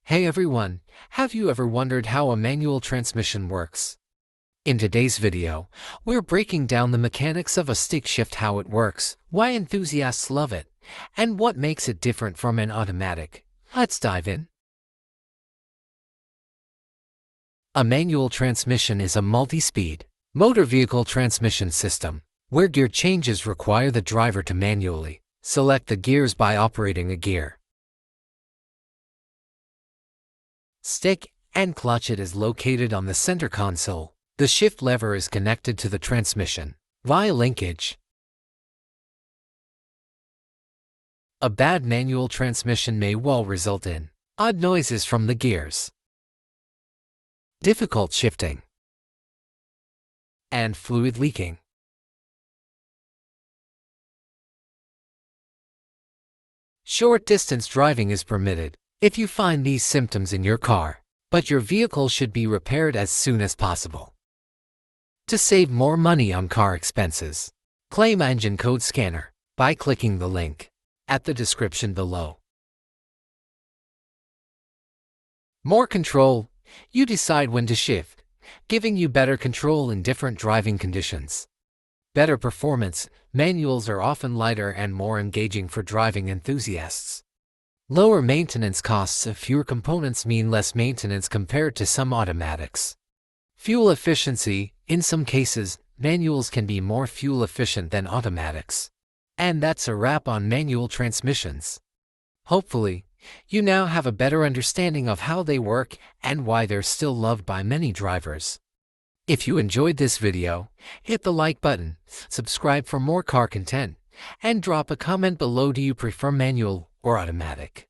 Hey everyone, have you ever wondered how a manual transmission works? In today's video, we're breaking down the mechanics of a stick shift, how it works, why enthusiasts love it, and what makes it different from an automatic. Let's dive in. A manual transmission is a multi-speed, motor vehicle transmission system, where gear changes require the driver to manually select the gears by operating a gear, stick, and clutch. It is located on the center console. The shift lever is connected to the transmission via linkage. A bad manual transmission may well result in odd noises from the gears, difficult shifting, and fluid leaking. Short-distance driving is permitted if you find these symptoms in your car, but your vehicle should be repaired as soon as possible. To save more money on car expenses, claim engine code scanner by clicking the link at the description below. More control. You decide when to shift, giving you better control in different driving conditions. Better performance. Manuals are often lighter and more engaging for driving enthusiasts. Lower maintenance costs. Fewer components mean less maintenance compared to some automatics. Fuel efficiency. In some cases, manuals can be more fuel efficient than automatics. And that's a wrap on manual transmissions. Hopefully, you now have a better understanding of how they work and why they're still loved by many drivers. If you enjoyed this video, hit the like button, subscribe for more car content, and drop a comment below. Do you prefer manual or automatic?